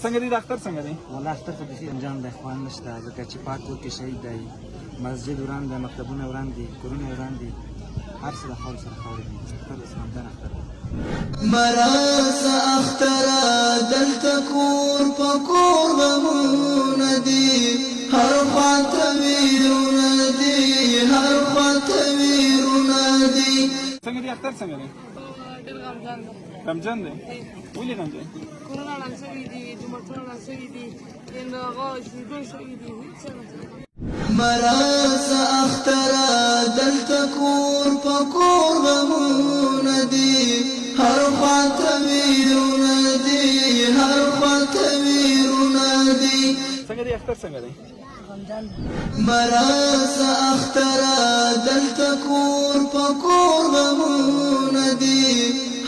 څنګه دی ډاکټر څنګه دی؟ والله اختر ته بیخي انجام دی، خوند نشته، ځکه چې پاک کور کې شهید دی، مسجد وران دی، مکتبونه وران دي، کورونه وران دي، هر څه د خاورو سره خاورې دي. اختر د سمندان اختر دی. مراسه اختره دلته کور په کور غمونه دي، هر خواته ویرونه دي، هر خواته ویرونه دي. څنګه دی اختر څنګه دی؟ ډېر غمجن دی. غمجن دی؟ ولې غمجن؟ کورونه ړنګ شوي دي، جوماتونه ړنګ شوي دي، هغه شهیدان شوي دي، هېڅ څه نه. مراسه اختره دلته کور په کور غمونه دي، هر خواته ویرونه دي، هر خواته ویرونه دي. څنګه دی اختر څنګه دی؟ مراسه اختره دلته کور په کور غمونه دي،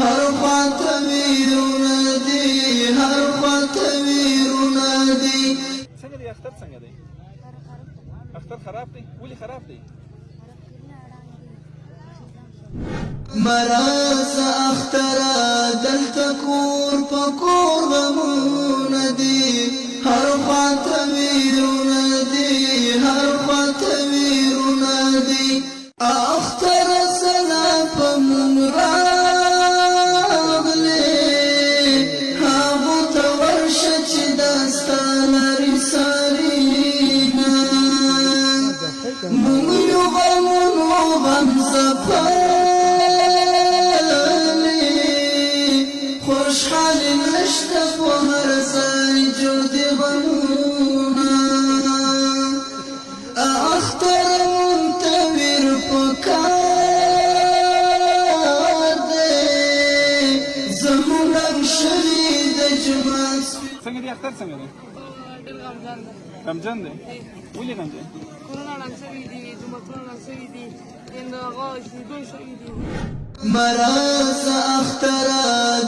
هر خواته ویرونه دي، هر خواته ویرونه دي. څنګه دی اختر څنګه دی؟ اختر خراب دی؟ ولې خراب دی؟ مراسه اختره دلته کور په کور غمونه دي، هر خواته ویرونه دي، هر خواته ویرونه دي. اختر سنا په موږ راغلې، هغو ته ورشه چې داستا لرې سارېږه، موږ یو غمونو غم ځپلې، خوشحالي نشته په هر ځای جوړ دي غمونه. اختر منتظر پکار دی، زموږ شوي د جماعت. څنګه دی اختر څنګه دی؟ ډېر غمجن دی. غمجن دی؟ ولې غمجن؟ کورونه ړنګ شوي دي، جوماتونه ړنګ شوي دي، هغه شهیدان شوي دي. مراسه اختره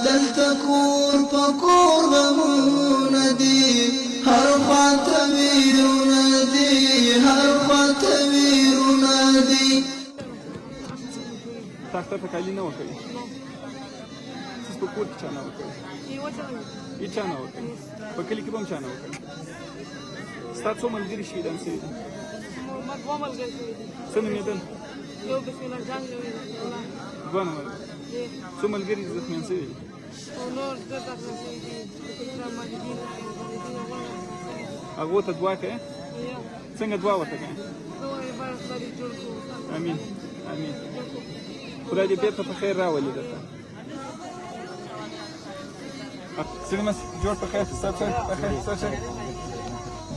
دلته کور په کور غمونه دي، هر خواته ویرونه دي، هر خواته ویرونه دي. تا اختر ته کالي نه ورکوي؟ څه په کور کې چا نه ورکوي؟ هېڅ چا نه ورکوي؟ په کلي کې به هم چا نه ورکوي؟ ستا څو ملګري شهیدان شوي دي؟ ما دوه ملګري شوي دي. څه نومېدل؟ یو بسم الله جان شوی دی، دوه نومېدل. څو ملګري زخمیان شوي دي؟ او نور ډېر زخمیان شوي دي، اکرام مجیدین، هغو ته دعا کوې؟ څنګه دعا ورته کوې؟ زه وایم باید خدای جوړ کړو. امین امین. خدای دې بېرته په خیر راولي درته. سلمس جوړ په خیر، سر په خیر، سر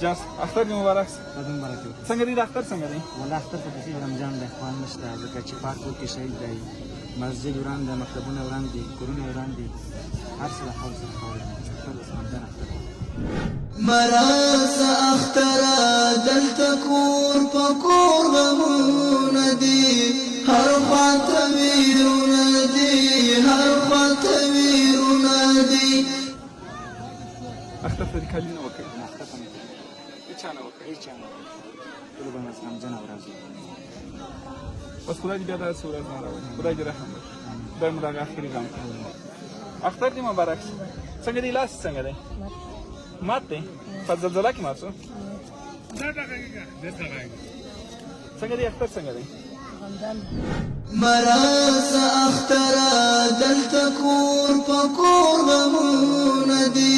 جاس. اختر دې مبارک سي. تاسو مبارک وي. څنګه دی ډاکټر څنګه دی؟ والله اختر ته بیخي رمضان دی، خوند نشته، ځکه چې پاک کور کې شهید دی، مسجد وران دی، مکتبونه وران دي، کورونه وران دي، هر څه د خاورو سره خاورې دي. اختر د سمندان اختر دی. مراسه اختره دلته کور په کور غمونه دي، هر خواته ویرونه دي، هر خواته ویرونه دي. اختر ته دې کالي نه ورکوي؟ اختر ته مې هېڅ چا نه ورکوي؟ هېڅ چا نه ټولو به مې غمجنه ورځ وي. بس خدای دې بیا داسې ورځ نه راولي. خدای دې رحم وکړي. خدای مو دغه اخري غم کړي. اختر دې مبارک سي. څنګه دی لاس څنګه دی؟ مات دی؟ په زلزله کې مات شو؟ څنګه دی اختر څنګه دی؟ مراسه اختره دلته کور په کور غمونه دي،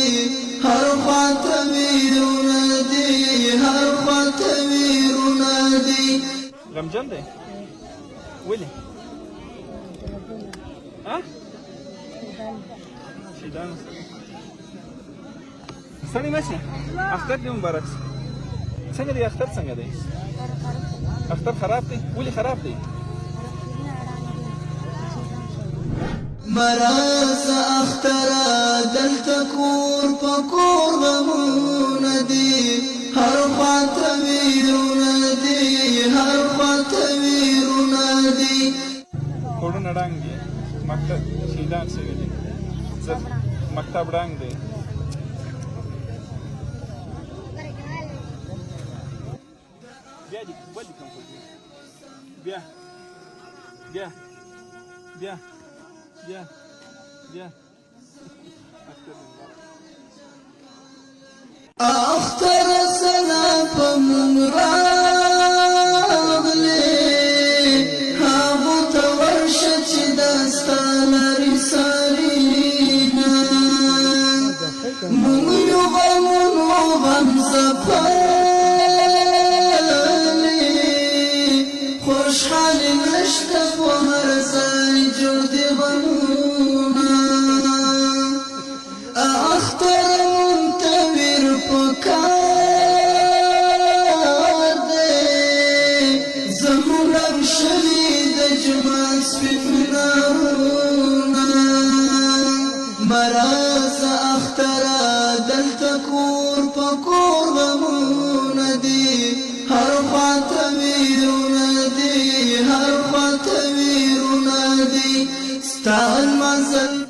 هر خواته ویرونه دي، هر خواته ویرونه دي. غمجن دی؟ ولې؟ شهیدان ستړي مه شي. اختر دې مبارک سي. څنګه دی اختر څنګه دی؟ اختر خراب دی؟ ولې خراب دی؟ مراسه اختره دلته کور په کور غمونه دي، هر خواته ویرونه دي، هر خواته ویرونه دي. کورونه ړنګ دي، مکتب شهیدان شوي دي، مکتب ړنګ دی. بیا دې بل دې کوم بیا بیا بیا بیا بیا اختر اختر سنا پمون راغلی هاغو تورشه چی دستانا رسالینا مونیو غمونو غم زفالی خوشحالی نشته پو هر ځای جوړ دی غمونا اختر منتظر پکار دی زمونم شوی د جمعه سپین منارونه براز اختره دلته کور په کور غمونه دي هر خواته ویرونه دي هر خواته ویرونه دي ستا المزل